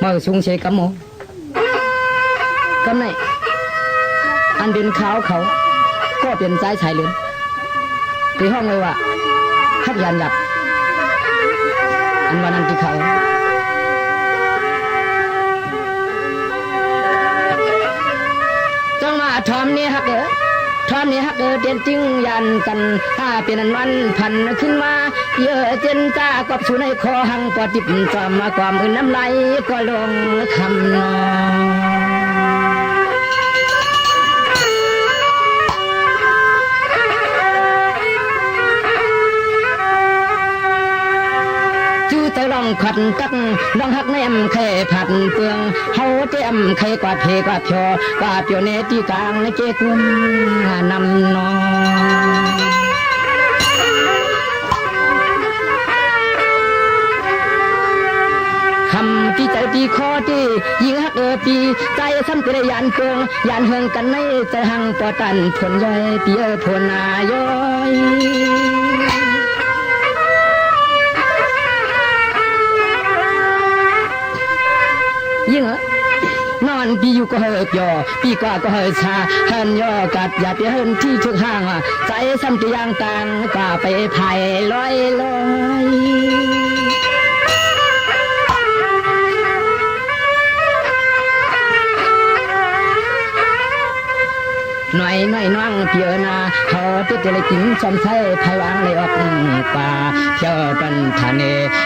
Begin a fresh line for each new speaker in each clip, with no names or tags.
มาสูงเชกำโมกำไหนอันเป็นขาวเขาก็เป็นสายชายเหลืองที่ห้องเลยว่าฮักยันหยับอันวันนั้นที่เขาจ้องมาทอมนี่ฮักทอมนี่ฮักเด่นจริงยันกันถ้าเป็นอันวันพันขึ้นมาเยอะเจนจ้ากอบสู่ในคอหังปอจิบจอมมาความอื่นน้ำไหลก็ลงคำนองแต่ลองขัดตักลองหักแนมแค่ผัดเปลืองเฮาเต็มแค่กว่าเพกว่าเพียวกว่าเปียวเนตีกลางในเกกุมนำนองคำที่ใจที่คอที่ยิงหักปีใจซ้ำกระยานเปืองยานเฮืองกันในใจหังปอตันผลย่อยเปียผลนายอยยิ่งนอนปีอยู่ก็เหิบยอปีกว่าก็เหิบชาเฮินยอกัดอย่าไปเฮินที่ชุกห่างใจซ้ำตียางต่างกว่าไปไผ่ลอยลอยหน่อยน้องเพียนาเขาติดจะเลยกินจอมไส้ไผ่วางเลยออกป่าเที่ยวตันทะเล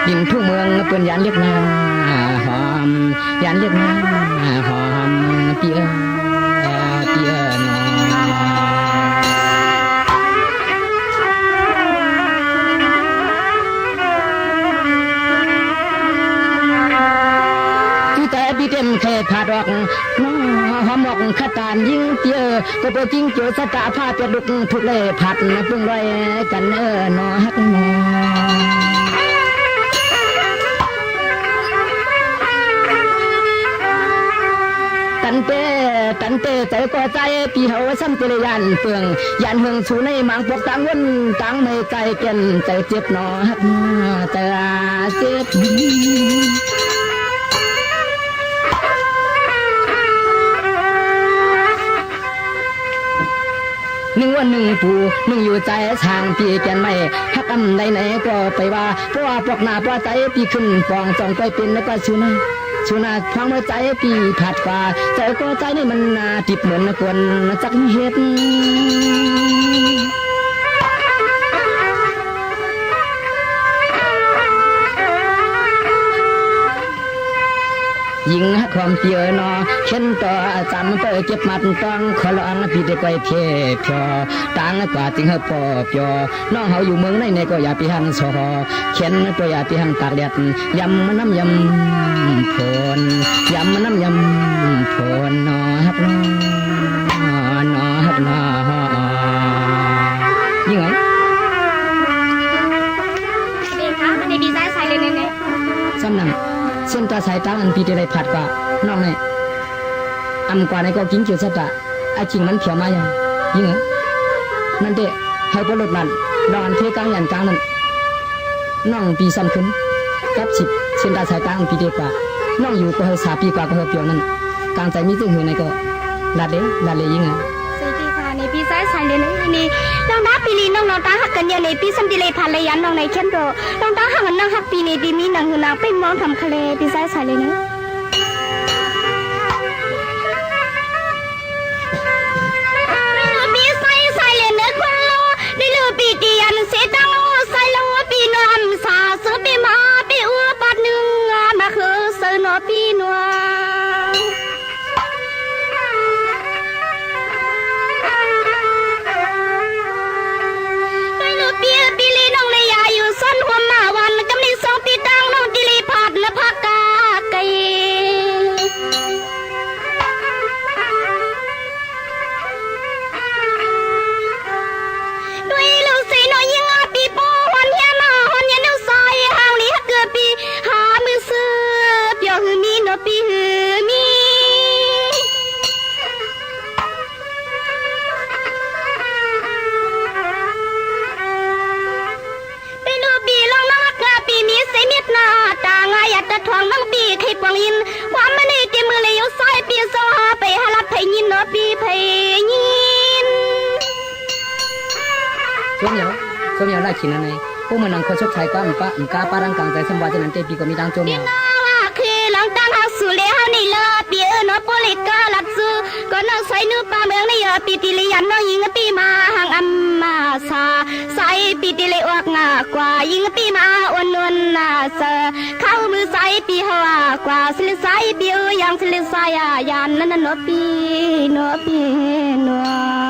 ยิงทุ่งเมืองเปื้อนยันเรียกนาหอมยันเรียกนาหอมเปียนพี่เต็มแค่ผาดอกน้องหอมอกขตานยิงเตี้ยก็เปิดจริงเจอสตาผ้าเปียดุกทุกเล่ผัดนะพึ่งไรกันนอฮักมอตันเต้ใจก็ใจปีเฮาซ้ำเตลยันเฟืองยันเฮืองสู่ในมังปกตังวนตังไม่ใจเกินใจเจ็บนอฮักมอใจเจ็บหนึ่งวันหนึ่งปู่หนึ่งอยู่ใจช่างปีเปลี่ยนไม่ฮักไหนก็ไปว่าเพราะว่าปอกหน้าปอกใจปีขึ้นฟองจองไปเป็นแล้วก็ชูนาฟังเมื่อใจปีผัดกว่าใจก็ใจนี่มันนาติบเหมือนกวนจักเฮ็ดยิงหักความเปียนอเข็นต่อจำเปิดเก็บมัดต้องขอลองพี่ได้ไปเพียพอต่างกว่าจริงเหรอปอเปียน้องเขาอยู่เมืองในก็อย่าไปหังสอเข็นก็อย่าไปหังตากแดดยำมันน้ำยำผลยำมันน้ำยำผลนอฮักนอฮักนอยิ่งไง
เด็กคะมันดีไซน์ใส่เลยเนี่ย
ซ้ำนั่งเส้นตาสายตาอันปีได้ผัดกว่าน้องเนี่ยอำกว่าในก็กินเกี่ยวสัตว์ไอ้จริงมันเผียวมาอย่างยิ่งนั่นเด็กให้พอลดมันนอนเทกลางยันกลางนั่นน้องปีซ้ำขึ้นกับ10เส้นตาสายตาอันปีเด็กกว่าน้องอยู่ก็เฮา3 ปีกว่าก็เฮาเปียวนั่นกลางใจมีตึงหือในก็ลาดเลยยิ่ง
สวัสดีค่ะในพี่ไซส์ใส่เลยนี่น้องดาปีนี้น้องตาหักกันอย่างในพี่สัมติเลยพันเลยยันน้องในเข้มโดน้องตาหักน้องหักปีนี้ปีมีนางหือนางไปมองทำทะเลพี่ไซส์ใส่เลยนะพี่ไซส์ใส่เลยนะคนโลได้ลือปีเดียนเสียตังใส่ลงปีนวลสาซื้อปีมาปีอ้วปัดหนึ่งมาคือเสือนอปีนัวปีลีน้องเลยอยู่ส้นหัวมาวันกำลังส่งปีตังน้องดิลีผัดและผักกาไก่
ไล่ขินนั่นเองพวกมันนังคนชกชายก็มันกาปารังกลางใจสมบัตินั้นเตปีก็มีดังโจมยาว
คือลองตั้งหาสุเลเฮานี่ละปีเนาะโปเลกาลัดซูก็น้องใส่นูปาเมืองนี่ปีติลิยันน้องยิงปีมาหังอัมมาซาใส่ปีติเลออกงากว่ายิงปีมาอ้วนนวลนาเซเข้ามือใส่ปีหัวกว่าสิลใส่ปียังสิลใส่ยันนั่นเนาะปีเนาะปีเนาะ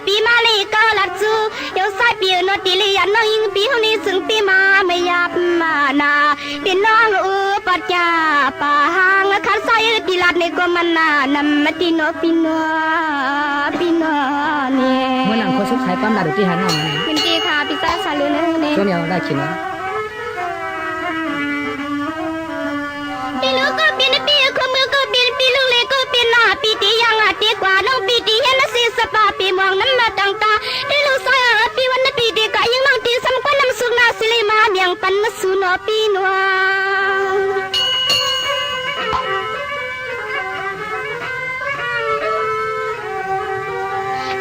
ปีมาเลยก็ลัดซูเดี๋ยวสายปีนอติลียันน้องยิงปีเฮานี่ซึ่งปีมาไม่ยับมานาเป็นน้องปัจจาปาหางคันใส่ปีลัดในก็มันนานำมาติโนปีโนเนี่ย
เมื่อนังคนชกชายความดัดที่หันน้องนี่
เป็นตีค่ะพี่สายสาลือเนี่ย
โจมยาวไล่ขินนะ
ปีลูกก็เป็นปีข้อมือก็เป็นปีลูกเล็กก็เป็นหน้าปีตียังตีกว่าน้องปีตีเห็นสิสปาปีมองน้ำมาต่างตาได้ลูกสายปีวันปีตีกะยังน้องตีสำคัญน้ำสุกนาสิเลมาเมียงปันมาสู่นอปีนัว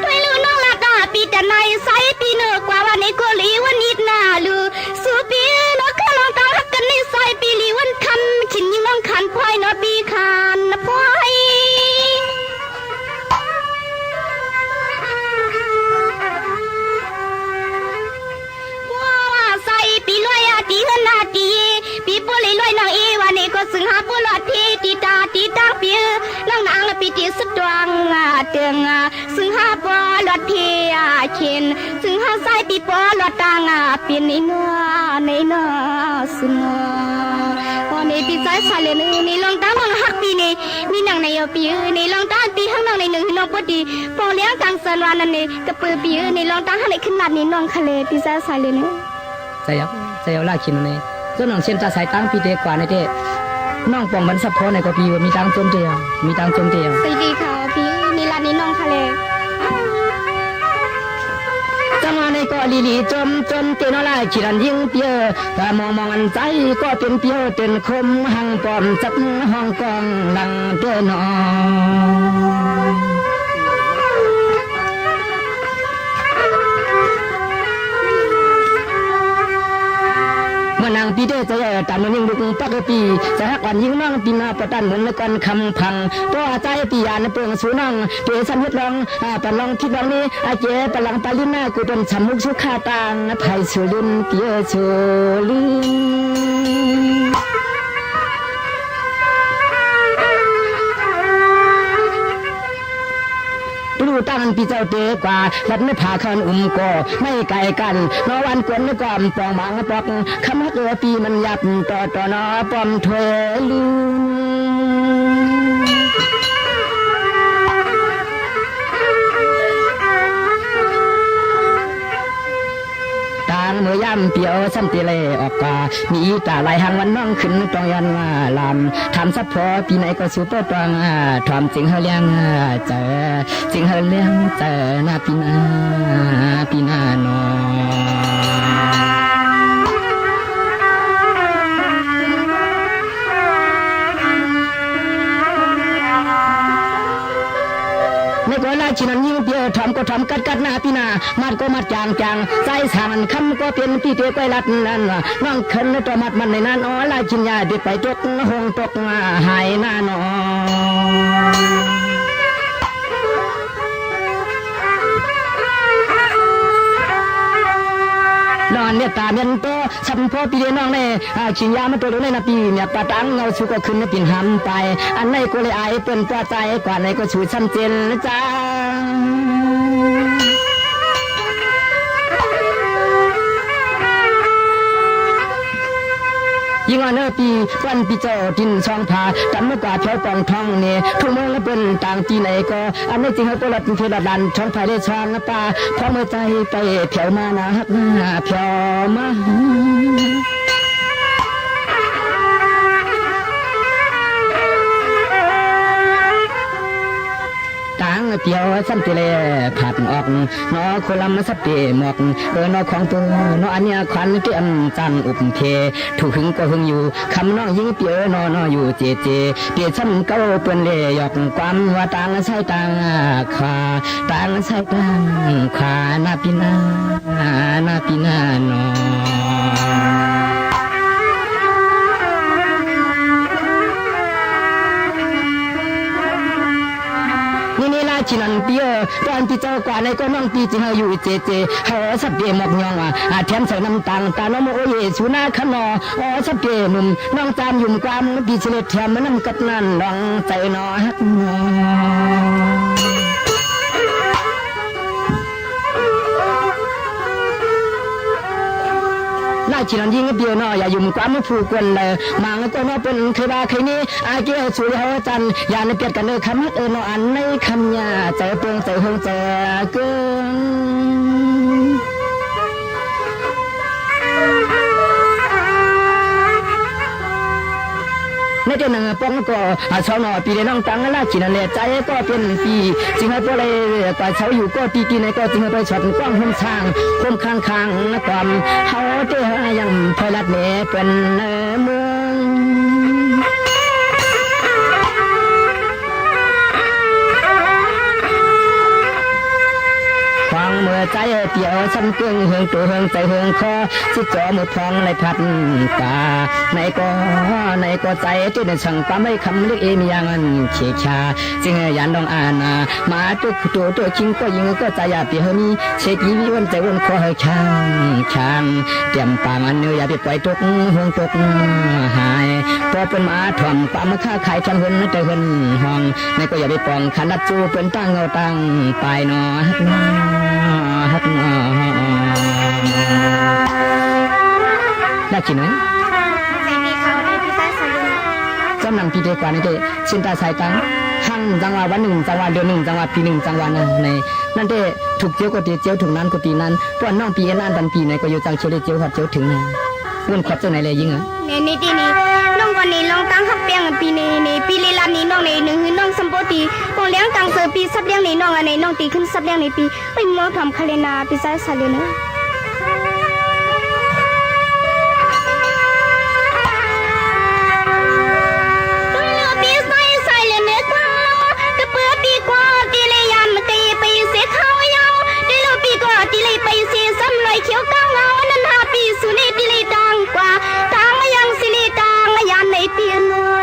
ด้วยลูกน้องละตาปีแต่ในใสปีเนื้อกว่าวันในโกลีวันนิดนาลูสู่ปีนกลองตาหักกันในใสปีลีวันคำขินยิ่งน้องขันพลอยนอปีคานพลอยปีลอยตีเฮนาตีปีปุเลยลอยนางเอวันนี้ก็สึงหาปุลอดทีตีตาตีตาปีนางนางปีตีสุดดวงเตืองสึงหาปุลอดทีเข็นสึงหาใส่ปีปุลอดตางปีในนัวสุนวันนี้ปีใจสายเลยนี่ลองตาลองหักปีนี้มีนางในปีนี่ลองตาปีข้างนอกในหนึ่งน้องพอดีปอเลี้ยงกลางสนวันนั้นนี่กระปือปีนี่ลองตาหันในขึ้นหลัดนี่น้องทะเลปีใจสายเลยนี่
saya lah kini ni. So nong cinta saya tang pide kwa ni de. Nong pong ban sap phone ko pi mi tang chom dia. Mi tang chom dia.
สวัสดีค่ะพี่นิรันดร์นี่น้องทะเล
จังหวะนี้ก็ลีจมเตนอลายขีรันยิงเปียถ้ามองอันใจก็เป็นเปียวเป็นคมหังปอมจับห้องกองดังเดินนอนางปีเดจะตามนิ่งลุกปักปีจะหักวันยิงน้องปีนาปตันเหมือนละกันคำพังตัวใจปียานเปลืองสูนังเปสันยึดลองปันลองคิดลองนี้อาเจปลังปาลินากูเป็นสมุกสุขาตางไผ่สุลินเปียสุลินดูตั้งปีเจ้าเตกว่าลัดไม่ผ่าคันก็ไม่ไกลกันนอวันกวนไม่ก่อมปองมังปอกคำฮักปีมันยับต่อนอปอมถวยลืเมื่อย่ำเปียวซ้ำตีเลออกกามีตาลายหางวันน้องขึ้นตองยันลำทำซับพอปีไหนก็สู้ตัวตองทอมจิงเฮเลี้ยงเจอจิงเฮเลี้ยงเจอหน้าปีหน้านอไม่ก็ไล่ชินันยิ่งเปียวทำก็ทำกัดหน้าปีหน้ามัดก็มัด มัดจางจางใจสามันคำก็เป็นพี่เตี้ยก้อยลัดนั่นน้องขึ้นตัวมัดมันในนั้นอ๋อลายจินยาเด็ดไปตกหงตกหายหน้านอนอนเนี่ยตาเมียนโตสัมพอปีเดียน้องเนี่ยชินยามันตัวเดียวในนาปีเนี่ยปะตังเงาชูก็ขึ้นปิ่นหำไปอันไหนก็เลยไอเปิ้นตัวใจกว่าไหนก็ชูซ้ำเจนนะจ๊ะยิ่งอันเนอปีวันปีเจ้าดินช่องผาจำเมื่อกว่าเที่ยวปองทองเนี่ยทุกเมืองก็เป็นต่างที่ไหนก็อันนี้จริงเขาตัวละเป็นเทวดันช่องผาได้ช่องนะป้าพอเมื่อใจไปเที่ยวมานะฮักเที่ยวมาเตียวสันติเลผัดออกนอคนลำสับเปหมอกนอของตัวนออันเนี้ยควันเกี่ยมจันอุบเพถูกหึงก็หึงอยู่คำน้องยิงเปียนอนออยู่เจเจเปียช้ำเก้าเปิ้นเลยหยอกความว่าต่างใช่ต่างขาต่างใช่ต่างขาหน้าปีนาหน้าปีนานอชินันเปียตอนที่เจ้ากว่าในก็น้องปีจึงอยู่เจเจเฮาสับเปหมอกยองแถมใส่น้ำตาลตาน้องโอเยสุนาขนอสับเปหนุ่มน้องจามยุ่มความปีเฉลดแถมมันน้ำกัดนั่นลองใจนอฮักนอน่าชินันยิงเปียนออย่ายุ่มความไม่ผูกกันเลยมังก็นอเป็นเคยบาเคยนี้อาเกี่ยวสุริเฮาจันอย่าในเปียดกันเลยคำฮักนออันในคำยาใจเปิงใจหงใจเกินในเดือนหนึ่งป้องก็ชาวหน่อปีในน้องตังล่าจีนันเลยใจก็เป็นปีจึงให้พวกเลยกว่าเช้าอยู่ก็ตีกินในก็จึงให้ไปช็อตกว้างหุ่นช่างคมข้างนะความเฮาเจ้ายังพลัดเนเป็นเมืองเมื่อใจเตียวซ้ำเกึ่งเฮืองตัวเฮืองใจเฮืองคอชิดจอมือพองในพัดตาในก็ใจที่ในช่างความไม่คำเล็กเอ็นยังอันเขียชาจึงยันดองอานามาตัวชิงก็ยิงก็ใจอยาเปียนี้เชกีวิวันใจวันคอให้ช่างเตรียมปามันเนื้ออย่าไปปล่อยตกห่วงตกหายพอเป็นมาถ่อมความค่าขายจังเฮือนใจเฮือนห้องในก็อย่าไปปองขันดัดจูเป็นตั้งเงาตั้งปลายนอฮักนอได้กินไหมจำหนังปีเดียวกันนี่เด้ชินตาสายตังหั่งจังหวะวันหนึ่งจังหวะเดือนหนึ่งจังหวะปีหนึ่งจังหวะนะในนั่นเด้ถูกเจียวก็ตีเจียวถูกนั้นก็ตีนั้นป้อนน้องปีนั่นดันปีไหนก็อยู่จังเชียวเจียวหัดเจียวถึงนะเงินขวัญเจ้าไหนเลยยิงเหรอ
นี่ตีนี่น้องวันนี้ลองตั้งฮับเปียงปีนี่ปีลีลานี่น้องในหนึ่งคือน้องสมบูรณ์ตีคงเลี้ยงตังเสือปีซับเลี้ยงนี่น้องอันในน้องตีขึ้นซับเลี้ยงในปีไปมองทำคาเลนาปีซ้ายสาเลนะเขียวก้าวเงานันหาปีสุนีติลีดังกว่าทางยังสิลีดังยานในเปียนว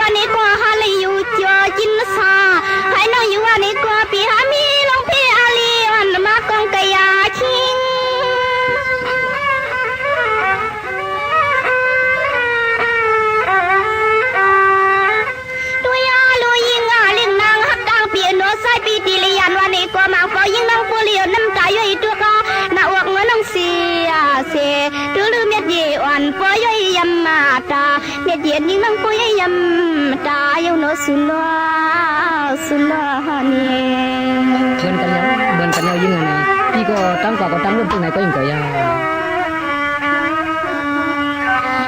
วันนี้ก็หาเลยอยู่จอจินซาให้น้องอยู่วันนี้ก็ปีหามีลงพี่อาลีวันมากองกะยาชิงตัวยาลุยยิงเลี้ยงนางฮักกางเปียโนใส่ปีติลิยันวันนี้ก็มาพอยิงนางปูเลียวน้ำตาย่อยตัวก็น่าอวกเงินน้องเสียเสียดูลืมเม็ดเยี่อ่อนปอย่อยยำมาตาเม็ดเยี่ยยิงนางปูย่อยยำตาอยู่โนสุลาเนี่ย
เบิ่นกันแล้วยิ่งไงพี่ก็ตั้งกว่าก็ตั้งรุ่นตรงไหนก็ยิ่งกว่ายา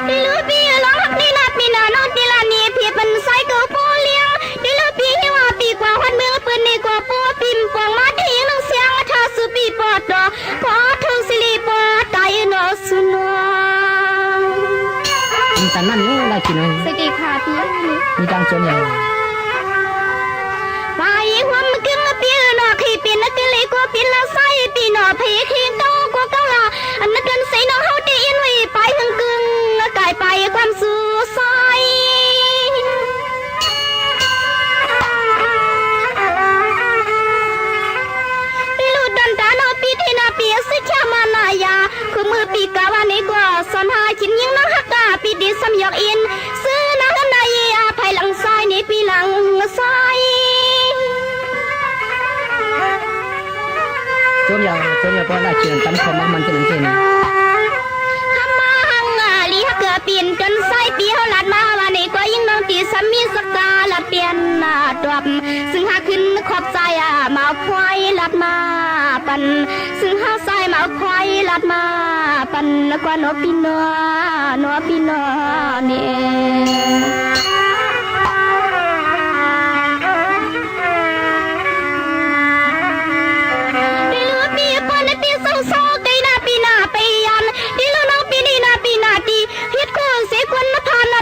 ดิลูปีร้องฮักนี่นาปีนาโนติลานีพี่เป็นไซเกิลปูเลี้ยงดิลูปีที่ว่าปีกว่าวันเมืองปืนนี่กว่าปูปิมปองมาที่ยิงน้องเสียงทาสุปีปอดพอทุงสิลีปอดตายโนสุลา
แต่นั่นนี่ได้กินไหม
สวัสดีค่ะพี่
มีตังส่วนใหญ่
ไปหัวมันกึ่งปีนอขี้ปีนักเลยก็ปีละไซปีนอพี่ขี้เต้าก็เก้าละอันนักกันใส่น้องเฮาได้ยินไว้ไปทั้งกึ่งกายไปความสู้ใสปีลูดันตาโนปีที่นาปีสิชามานายาคือมือปีกาวันนี้ก็สอนหาชิ้นยิงน้องฮักกาปีดีสำยอกอินซื้อน้องนายาภายหลังซ้ายนี่ปีหลังซ้าย
ส่วนใหญ่เพราะได้เชิญตั้งคอมันเป็นเช่นนี้
ทำมาหังลีฮักเกือปีนจนไส้ปีเขาลัดมาวันนี้ก็ยิ่งน้องตีสามีสกาลัดเปลี่ยนดวบซึ่งหาขึ้นขอบใจมาควายลัดมาปันซึ่งหาใส่มาควายลัดมาปันแล้วก็นอปีนเนี่ย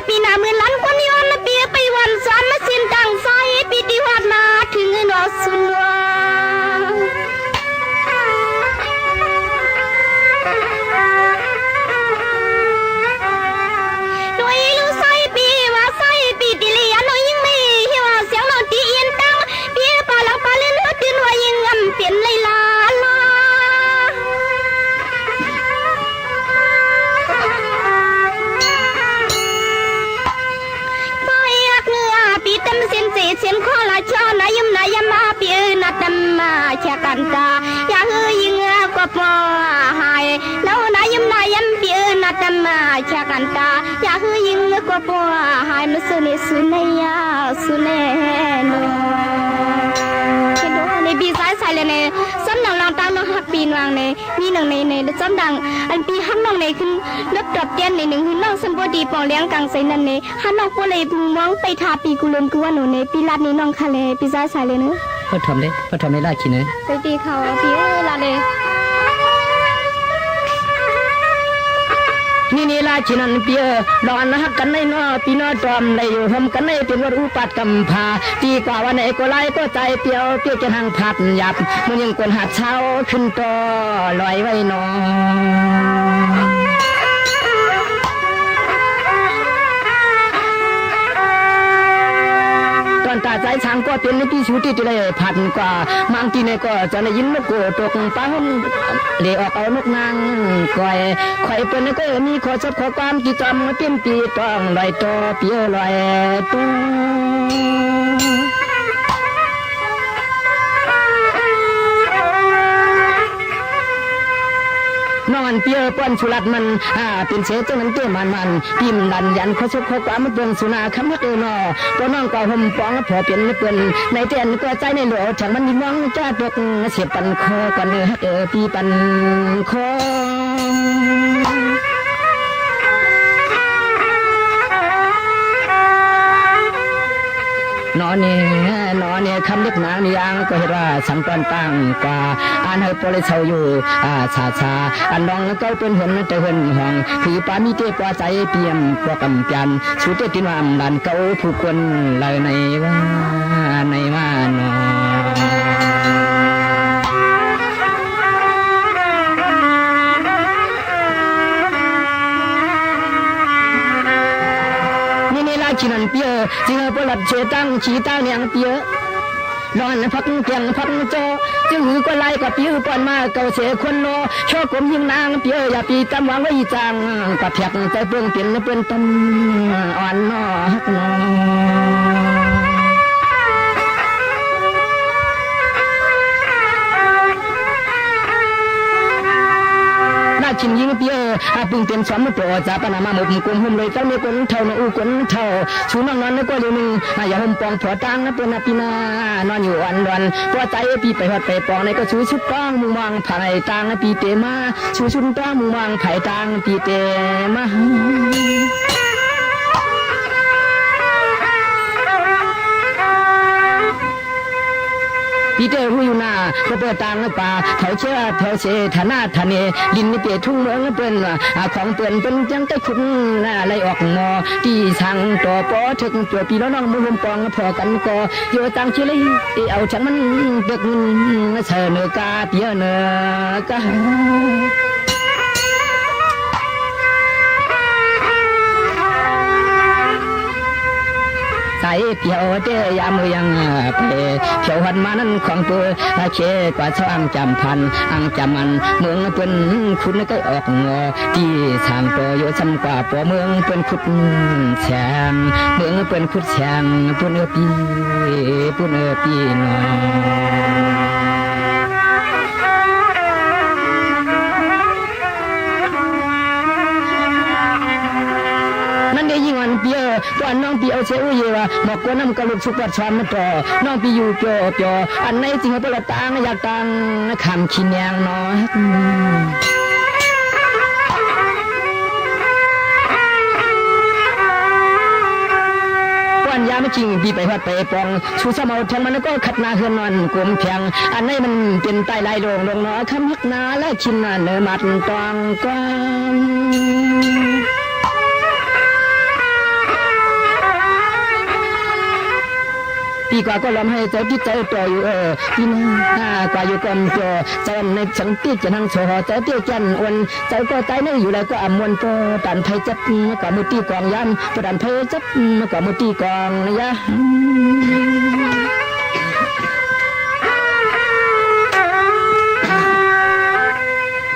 ปีนามือลันควันย้อนปีไปวันสอนมาสินดังไซปีที่วัดมาถึงนอสุนวาโดยลูไซปีว่าไซปีติเลียนยิ่งไม่หิวเสียงนอนตีเอียนตังปีปาลังปาเล่นหัวตื่นว่ายิ่งงำเปลี่ยนเลยลาเสียงข้อละชอนายมนายมาเปียนัดมาแค่กันตาอย่าเฮยิงก็พอหายแล้วนายมเปียนัดมาแค่กันตาอย่าเฮยิงก็พอหายมันสุนัยสุเนโนเห็นดูในบีซ้ายใส่เลยเนี่ยซ้ำหนังลองตั้งน้องฮักปีนวางเนี่ยมีหนังในซ้ำดังอันปีฮักน้องในขึ้นรถดอกเตี้ยนในหนึ่งคือน้องสัมบูดีปองเลี้ยงกังใส่นั่นเนี่ยฮักน้องพวกเลยมองไปทาปีกุลนกูว่าหนูเนี่ยปีลาดนี้น้องคาเลปีซ้ายใส่เลยเนอะ
พอทำได้ล่าขี้เนอะ
ไปดีเขาพี่ลาเลย
นี่ลาชินันเปียดอนฮักกันในนอปีนอจอมในอยู่ทำกันในเป็นวัดอุปัตกำพาตีกว่าวันไหนก็ไล่ก็ใจเปียวจะทางพัดหยับมันยังกวนหาเช้าขึ้นต่อลอยไว้นอตอนตาใจช้างก็เป็นในที่ชูที่จะเลยพันกว่าบางทีเนี่ยก็จะได้ยินนกโกตกป้าหุ่นเลี้ยออกเอานกนางก่อยข่อยเป็นก็มีขอสับขอความที่จำเป็นปีต้องลอยต่อเปียลอยตัวนอนเปียป้อนสุรัดมันเป็นเสจังนั้นเตี้ยมันพิมดันยันขอสุขขอความมันเปลืองสุนาคำฮักนอตัวน้องก็ห่มปองพอเปลี่ยนเปลือนในเตียนก็ใจในหลวงฉันมันยิ่งวังจ้าตกเสียปันคอกันฮักปีปันคอ นอนเนี่ยคำลึกนางนี่ยังก็เห็นว่าสังตอนตั้งกว่าอันให้ปลิเชาอยู่ชาอันน้องก็เป็นหนแต่หนห้องผีปามีเตปว่าใจเปี่ยมปกำจันสุดเตตินวามดันเก้าผู้คนเลยในว่านอ là chỉ nằm bia chỉ là bữa lật chế tăng chỉ ta ngang bia nónพักเตียงพักโจจึงหือก็ไล่กับปิ้วก่อนมาเก่าเสคนโลชอบผมยิงนางเปียอย่าปีตำหวังไว้จังกับเพียกใจเปื้องเปลี่ยนเปื้อนต้นอ่อนนอฮักนอชินยิงเปียปึงเต็มสอนตัวจ่าปนามาหมกกุมหุ่มเลยตั้งเมื่อคนเท่าในอูคนเท่าชูน้องนอนนึกว่าเดี๋ยวนึงอย่าห่มปองผัวตังนะเป็นปีนานอนอยู่วันตัวใจปีไปหอดไปปองในก็ชูชุดต้องมุงมองผ่ายตังปีเตมาชูชุดต้องมุงมองผ่ายตังปีเตมาปีเตอร์รู้อยู่หน้าก็เปิดตางป่าเขาเชื่อเขาเชธนาธเนลินเปียทุ่งเมืองเปิ้นของเปิ้นเป็นจังใต้คุณอะไรออกงอที่สั่งต่อปอถึงตัวปีแล้วน้องมือหุ่มปองพอกันก็อยู่ต่างชิเลยเอาจังมันเด็กเสนอกาเปียเนอกาใส่เปียวเตยามยังเปเปียวหันมานั้นของตัวเชกว่าช่างจำพันอังจำมันเมืองเป็นคุณก็ออกงอที่ทางตัวอยู่ซ้ำกว่าปอเมืองเป็นขุดแฉงเมืองเป็นขุดแฉงปุ่นปีปุ่นปีนอนั่นได้ยิ่งวันเปียตอนน้องปีเอาเสียอุ้ยว่าหมอกกว่าน้ำกระลุกสุกวัดชามมาต่อน้องปีอยู่เปียวอันไหนจริงว่าประตังอยากตังคำขี้แนงน้อยยาไม่จริงพี่ไปวัดไปปองชูสมเอาทั้งมันก็ขัดนาเฮือนนอนกลมเพียงอันนี้มันเป็นใต้ลายลงลงน้อยคำฮักนาและชินเนื้อมัดตองกว้างปีกว่าก็ล้อมให้เจ้าที่เจ้าต่ออยู่ปีหน้ากว่าอยู่กำจอเจ้าในสังติจะนั่งโชว์เจ้าเตี้ยจันวันเจ้าก็ใจนึกอยู่แล้วก็อมวนก็ดันไทยจับกับมือตีกองยันก็ดันไทยจับกับมือตีกองนะยะ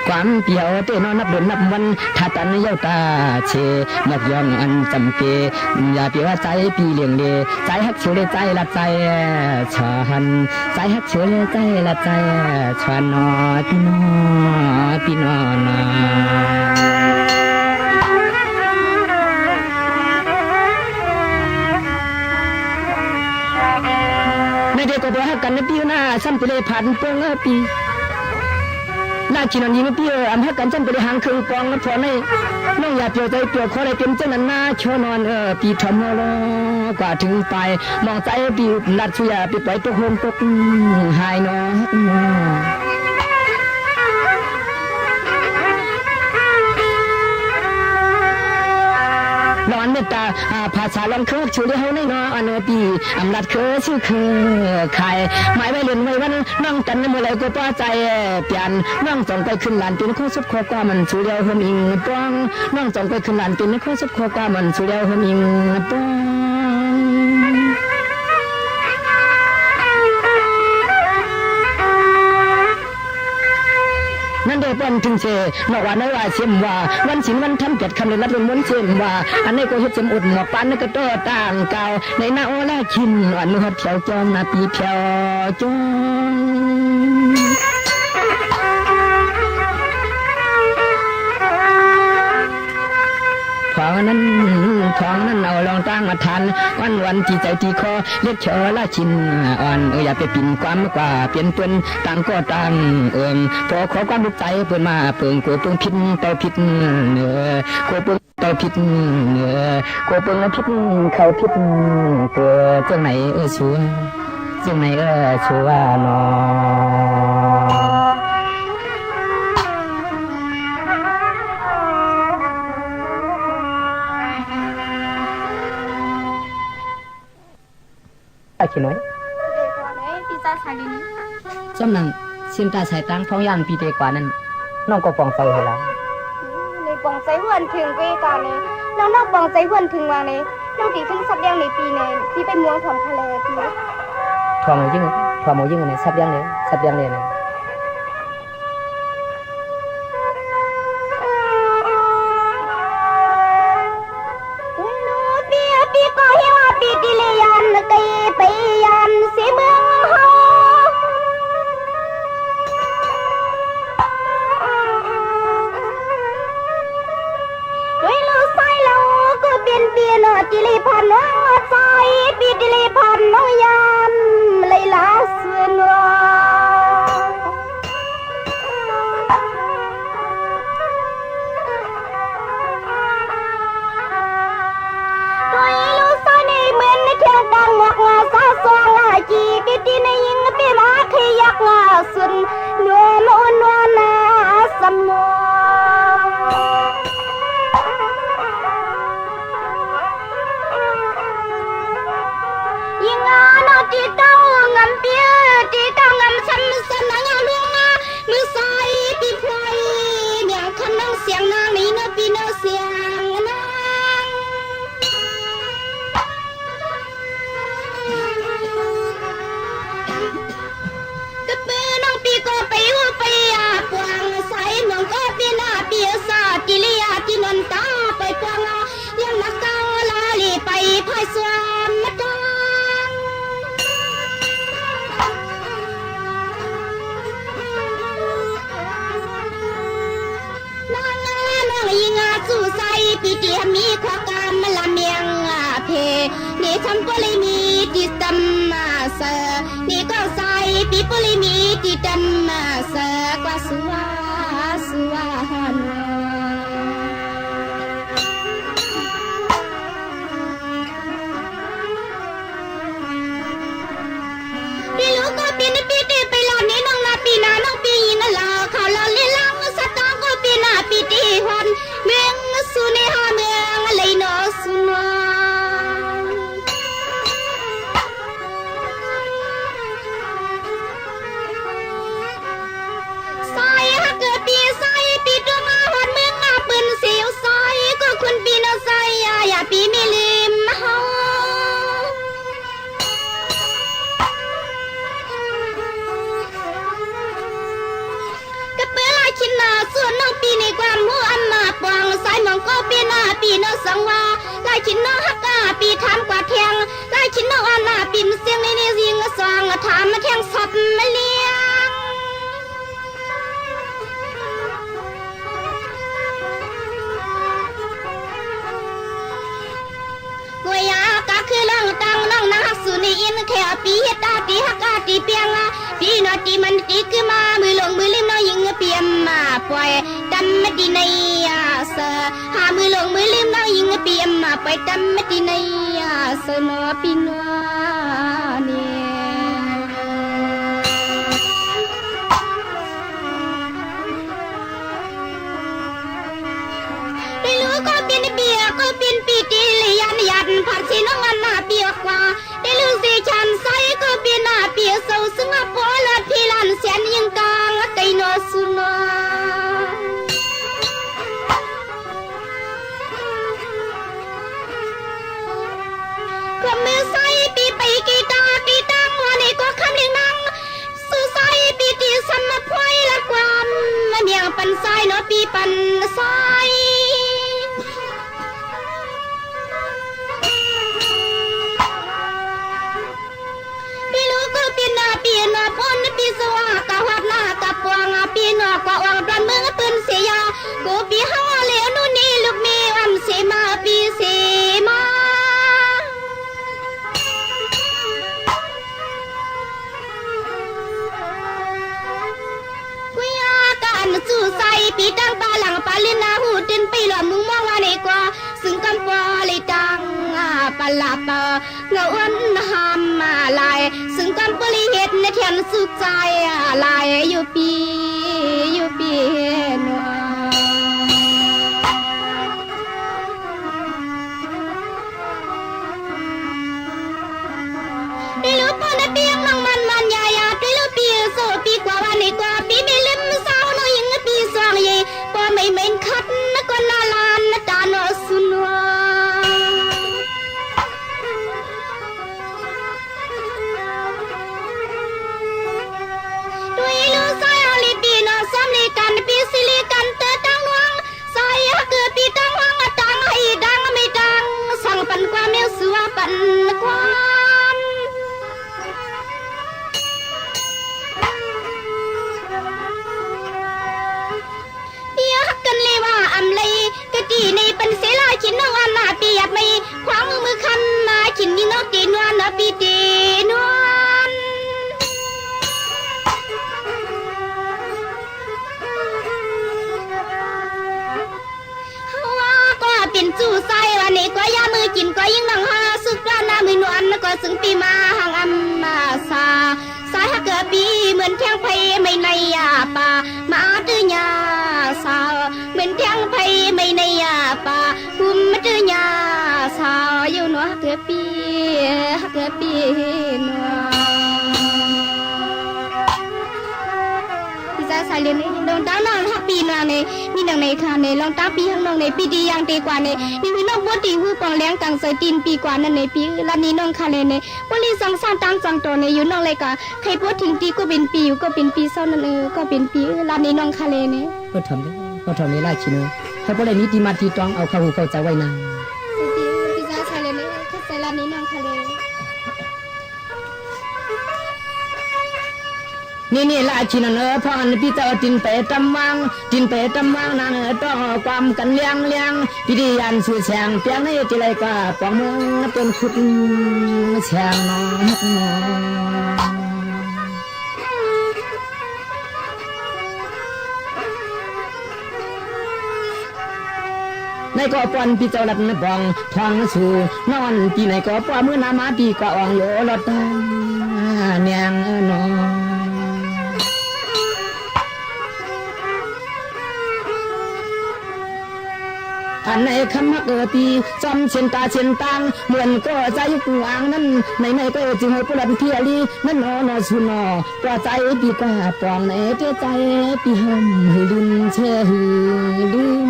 ความเปียวเต้นนับเดือนนับวันถ้าตันเย้าตาเชหมกย่องอันจำเกอย่าเปียวใจปีเลี้ยงเดใจฮักเฉยใจละใจฉันใจฮักเฉยใจละใจฉันนอพี่นอพี่นอนาไม่ได้ก็บอกฮักกันในปีหน้าซ้ำไปเลยผ่านเปิ้งปีน่าชินยิงเปียอำฮักกันจำไปหางคืนปองพอในน้องอยากเปียวใจเปียวขอได้เป็นเจ้านันนาชวนอนปีทำโลกว่าถึงไปมองใจปีนัดสุยาปีไปตกโฮมตกหายนอร้อนเมตตาภาษาลำเคิร์ชูเลี้ยวในนออันปีอำนาจเคิร์ชื่อเคิร์ใครหมายไว้เรียนไว้วันน้องกันเมื่อไรก็ป้าใจเปลี่ยนน้องจงไปขึ้นลานตีนข้อสุดข้อกว่ามันชูเลี้ยวหมิงป้องน้องจงไปขึ้นลานตีนข้อสุดข้อกว่ามันชูเลี้ยวหมิงป้องนั่นเดี๋ยวปนถึงเชนอกว่าในว่าเสียมว่าวันศิลวันทำเกิดคำในรัฐวนม้วนเสียมว่าอันนี้ก็เฮ็ดเสียมอุดหมอกปานนี่ก็โตต่างเก่าในหน้าโอลาชินอันนู้นเถียวจอมนาปีเถียวจอมของนั้นเอาลองตั้งมาทันวันที่ใจที่คอเล็กเชอละชินอ่อนอย่าไปปิ่นความกว่าเปลี่ยนเปิ้นต่างก็ต่างพอขอความรู้ใจเปิ้นมาเปิงกูเปิงพิษเตาพิษกูเปิงเตาพิษกูเปิงพิษเขาพิษเกิดจังไหนชัวจังไหนชัวนอขี้น้อยจำนังเส้นตาสายตังพองย่างปีเตกว่านั้นน้องก็ปองใจเหรอในปองใจหวนถึงปีกว่านี้น้องปองใจหวนถึงว่านี้น้
ต้องตีขึ้นสับเดียงในปีในพี่ไปม่วงถอมทะเลพี่
ถอมยิ่งเนี่ยซับยังเลยนะ
ปีก็เฮียปีติเลยันไกไปยันสิเมืองเฮาด้วยลูกไส้เราก็เป็นเปียโนติเลพันน้องใจปีติเลพันน้องยันเลยลาสวนวดังงอกงาซาซองอาจีกิตินยิงเปมาขยักงาสุนนัวโลนัวนาสมอยิงอาโนติเต้างำเปียติเต้างำสันสันงาลวงมือใส่ปีพลอยเมียงคันนังเสียงนางนี่เนปีเนเสียงนางก็ไปอยู่ไปอาปวงใส่น้องก็ปีนาปีศาจกิริยาที่นนตาไปปวงยังนักกางลาลีไปพายสวมมาดังนางยิงาสู่ใส่ปีเตียมีขวากามมาละเมียงเพนี่ทำก็เลยมีติดตำมาเสนี่ก็ใส่ปีปุลิมีติดตำมาเสกว่าสัวหันพี่ลูกก็ปีนปีตีไปหลอนนี่น้องนาปีนาน้องปีนลาเขาลอนเลี้ยงสตางก็ปีนาปีตีหันเมืองสุเนหาเมืองเลยนอสุนปีตัวมาหอดเมืองมาปืนเสียวซอยก็คุณปีนใส่อย่าปีไม่ลืมเฮาก็เปิดลายชินนาส่วนน้องปีในความหัวอันมาปองสายมองก็ปีนาปีนสังวาลายชินนาฮักกาปีทำกว่าแทงลายชินนาอันนาปีมเสียงในนี้ยิงสว่างถามมาแทงสับมาเลี้ยงกวยากะคือลังตังน้องนักสุนีอินแค่ปีเฮตาตีฮักกาตีเปียงปีนอตีมันตีคือมามือลงมือลิ้มน้อยยิงเปียมมาปล่อยดำมดีในเสหามือลงมือลิ้มน้อยยิงเปียมมาปล่อยดำมดีในเสนอปีนวเนี่ยไม่รู้ก็เป็นเบียก็เป็นปีตียันผัดสีน้องอันหน้าเปียกว่าได้ลืมสีชันใสก็เป็นหน้าเปียกเศร้าซึ่งพอละที่ลันเสียนยังกลางไตโนสุนความมือใสปีไปกีตาวันนี้ก็คำเลี้ยงนั่งสู้ใสปีตีสันมาพวยละความเมียงปันใสเนาะปีปันใสปีนาปีนาพนปีสว่ากะวัดนากะปวงปีนอกว่าวังดันเมืองปืนเสียกูปีห้าเหลวนู่นนี่ลูกมีวันเสมาปีเสมากุยากันจู่ใส่ปีตั้งปาหลังปาลินาหูดินไปหล่อมึงมองว่าในกว่าซึ่งกำปอเลยตังปลาปเงาอ้นหามมาลายซึ่งกันบริเหตุในเทียนสุขใจลายอยู่ปีนัวได้รู้ปนเปียงน้องมันยายาได้รู้ปีโซปีกว่าวันนี้กว่าปีไม่ลืมสาวน้อยยังปีสว่างยี่พอไม่เหม็นคัดก็นาลานตาโนสุนว ปีเตนวลว่าก็เป็นจู่ไส้วันนี้ก็ย่ามือกินก็ยิ่งนังหาสุกด้านหน้ามือนวลก็สึงปีมาหังอัมมาซาสายเกิดปีเหมือนเที่ยงไพไม่ในยาป่ามาตื้อยาสาวเหมือนเที่ยงไพไม่ในยาป่าหุ่มมาตื้อยาสาวอยู่หนัวเกิดปีหนัวพี่จ้าสายเรียนลองตั้งน้องฮักปีนาเนี่ยมีหนังในคาเนี่ยลองตั้งปีข้างน้องในปีดียังตีกว่าเนี่ยมีพี่น้องบัวตีหูปองเลี้ยงกังใส่ตีนปีกว่านั่นในปีลันนี้น้องคาเลยเนี่ยวันนี้สองสามตั้งจังตัวเนี่ยอยู่น้องเลยกะใครพูดถึงตีก็เป็นปีอยู่ก็เป็นปีเศร้านั่นก็เป็นปีลันนี้น้องคาเลยเนี่ย
ก็ทำได้ก็ทำได้ไล่ชิโนถ้าพวกเรานี้ตีมาตีตองเอาเข้าหูเข้าใจไว้นะ
พี่จ้าสายเรียนเนี่ยเข้าใจลันนี้น้องคาเลย
นี่ละชินพอนพี่เจ้าตินเปตำวังนางต้องความกันเลี้ยงพี่ดียันสู่แสงเปียงในที่ไรก็ปองเมืองเป็นขุดแสงนในก็ปอนพี่เจ้าลัดนปองทองสู่นอนปีไหนก็ปอมือนามาปีก็อ่องโยรถเนียงนออันในคำฮักปีจอมเชนตาเชนตังเหมือนก็ใจกูอ่างนั้นในก็จึงให้ปุรันเพียรีนั่นนอสุนอก็ใจปีกว่าปองในเจใจปีหอมหือลืมเชื่อหือลืม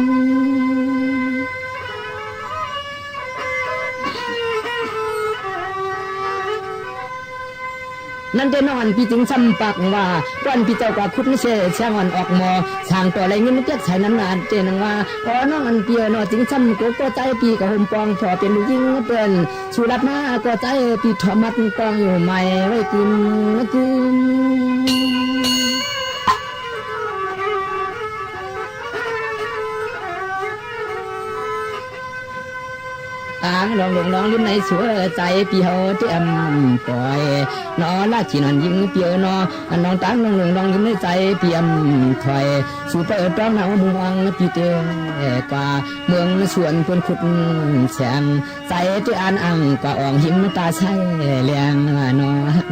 นั่นเดนอนพี่จึงซ้ำปากว่าวันพี่เจ้าก็คุ้นเชช่างอ่อนออกมอช่างตัวอะไรเงี้ยเจ๊กใช้นั้นนานเจนังว่าพอน้องอันเปียนอจึงซ้ำก็ใจปีกับห่มปองพอเป็นลูกยิงเปิ้นสุรัตมาก็ใจปีถอมัดกองอยู่ใหม่ไว้กินอ่างลองลิ้นในสวยใจปีเฮาเต็มปล่อยนอลาจีนอนยิงเปียนออันน้องตั้งลองลิ้นในใจเปียมถอยสู่เปิดต้องหนาวมวงปีเตกว่าเมืองสวนคนขุดแสงใจที่อ่านอ่างกว่าอ่องหิมตาใช่เลี้ยงนอฮัก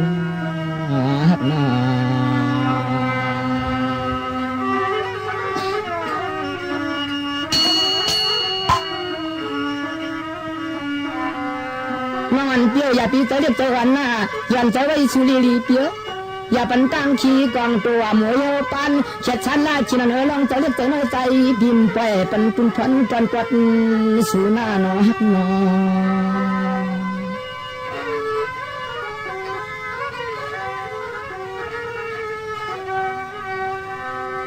นอน้องอันเปียวอย่าปีเตอเรียบเจอวันหน้ายันใจไว้สุริลีเปียวอย่าปันตั้งขี้กองตัวหมวยปันเช็ดชั้นลาชินันลองจะเรียบเจอน้อยใจบิมไปปันปุ่นพันปันปัดสู่หน้าน้อฮักน้อ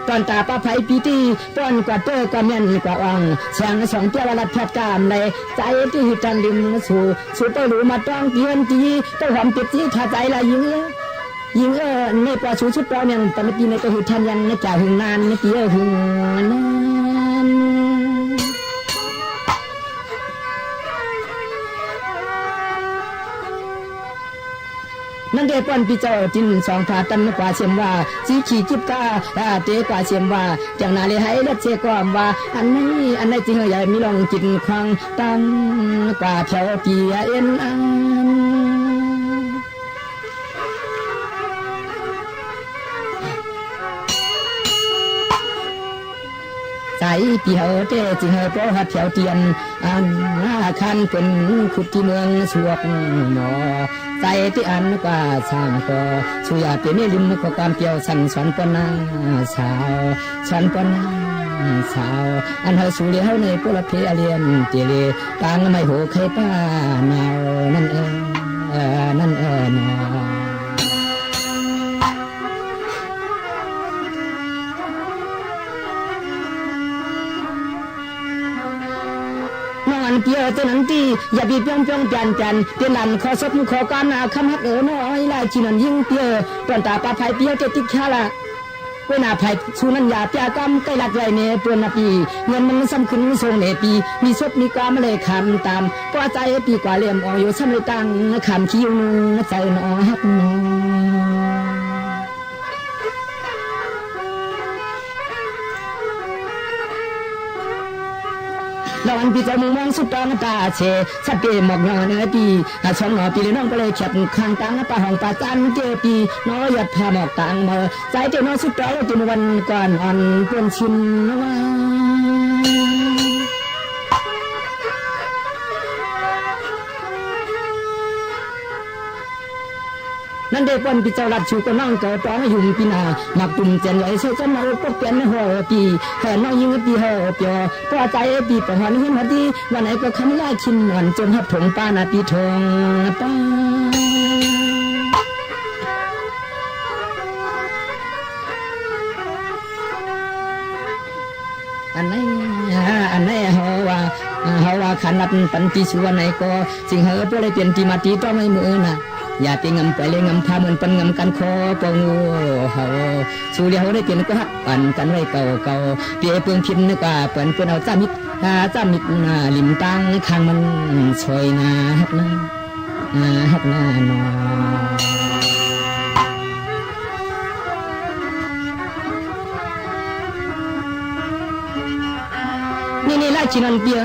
ตอนตาป้าไผ่ปีตีป้อนกว่าเตอร์กว่าเมียนกว่าอ่องแสงสองเตี้ยวัดแพทย์กามในใจที่หิตันดิมสู่เตอร์รู้มาต้องเพียนจีต้องหอมติดที่ถ้าใจละยิงในปลาชูชุดปลาเนี่ยแต่เมื่อกี้ในตัวหิทันยังในจ่าหึงนานในปีหึงนานนั่นเดป้อนพี่เจ้าจินสองขาตันกว่าเสียมว่าสีขี่จิบกาเตกว่าเสียมว่าจากนาเลยให้เล็ดเชกอมว่าอันนี้จริงใหญ่มีลองจินควังตันกว่าเถวปีเอ็นอันใจปีเฮาเต้จึงเฮาเพราะหัดแถวเตียนอันคันเป็นขุดที่เมืองสวกหนอใจที่อันกว่าช่างก็สุยาเป็นลิมก็ความเกี่ยวสันสอนปนาสาวสอนปนาสาวอันเฮาสุเลียวในปุระเพเลียนเตเลต่างไม่โหใครป้าเนานั่นนอเปียวเจ้าหนังตีอย่าบีบย่องจันเตียนหลันขอซบขอการนาคำฮักน้อยลายจีนันยิ่งเปียวตอนตาปลาไผ่เปียวเจติกชาละ เวลาภัยสุนัญญาปยากรรมใกล้หลักไรเนเปือนปีเงินมันซ้ำขึ้นทรงเนปีมีศพมีกว่ามาเลยคำตามก็ใจปีกว่าเหลี่ยมออยู่ซ้ำเลยตั้งคำคิ้วใจนอฮักนอเราอันปีจะมุงมองสุดตองตาเชสัตเปหมอกยอเนื้อปีสองหนอปีเลยน้องก็เลยขับข้างกลางปะห้องปะจันเจปีน้อยหยัดพาหมอกกลางมาใจเจน้อสุดตองจนวันก่อนอ่อนเปื้อนชินว่านั่นเด็กวันปีเจ้าลัดชูก็น้องก็ต้องยุ่งปีนาหมักตุ่มเจนไว้ใช้จนมาก็เปลี่ยนหัวปีแค่น้องยิงปีหัวเปียวพอใจปีประหารเห็นมาดีวันไหนก็คำล่าชินอ่อนจนหับถงป้านาปีทองป้าอันไหนเฮาว่าขันนับปันปีชัวไหนก็สิ่งเฮาเพื่อได้เปลี่ยนตีมาตีต้องไม่มือน่ะอย่าไปงำไปเลยงำพาเหมือนปันงำกันคอปองเฮาสู้เดียวได้เปลี่ยนก็ฮักปันกันไว้เก่าเปียเปลืองพินนึกว่าเปิ่นเอาจ้ามิดลิมตังข้างมันช่วยนาฮักนาหนอนี่ไล่ชินันเปีย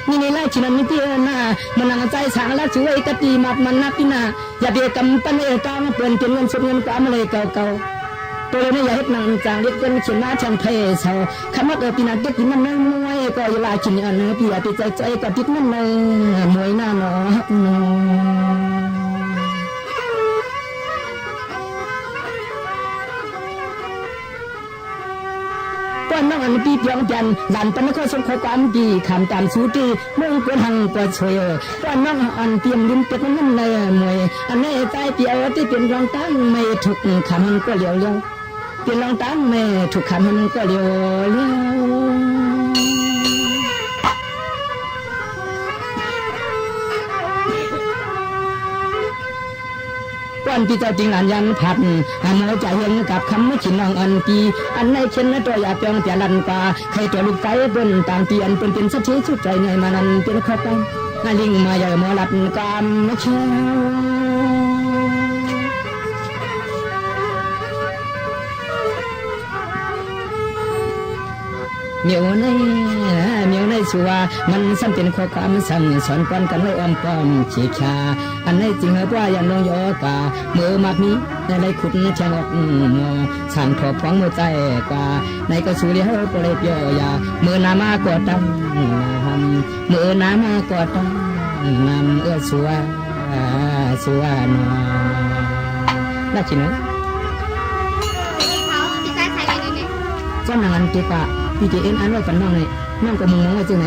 นี่ไล่ชินันนี่เปียนะมันนั่งใจสางแล้วช่วยกติมัดมันนับปีนาอย่าเบียกำปั้นกางเปลี่ยนเป็นเงินสดเงินกว่ามาเลยเก่าตัวเลยอย่าให้นางจางเด็กเป็นเขียนหน้าช่างเพศเขาคำว่าปีนาเด็กที่มันไม่มวยก็อย่าไล่ชินอันนี้ปีอย่าไปใจกับติดมันเลยมวยหน้าหนอฮักนอป้อนน้องอันปีเปียงจันหลานปันก็สมขความดีคำตามสูตีมุ่งกวนหังกวนช่วยป้อนน้องอันเปียงลิ้นเป็ดนั่นในมวยอันนี้ใจเปียวที่เป็นรองตั้งไม่ถูกคำมันก็เลี้ยวเป็นรองตั้งไม่ถูกคำมันก็เลี้ยวป้อนปีเจ้าจริงหลานยันผัดหามใจเห็นกับคำไม่ขินน้องอันปีอันในเช่นตัวอยากเปียงเปียลันกว่าใครตัวลูกใจเปิ้นตามปีอันเป็นสักทีสุดใจในมานั้นเป็นข้อไปนาลิงมาใหญ่มาหลับกามไม่เชื่อเมียวในชัวมันซ้ำเป็นข้อความสั่งสอนกันกันไว้อ้อมป้อมเฉียชาอันในจริงเหรอว่าอย่างน้องยอกาเมื่อมามีในไรขุดแชงออกมอสั่งขอบฟังเมื่อใจกว่าในก็สูเลี้ยวก็เลยเปียวยาเมื่อนามาก็ตั้งเมื่อนามาก็ตั้งนำสัวหนอน่าชินไหมจ้าหนังอันเก็บปะปีเจเอ็นอันไว้กันน้องในน้องก็มึงมองว่าเจ้าไหน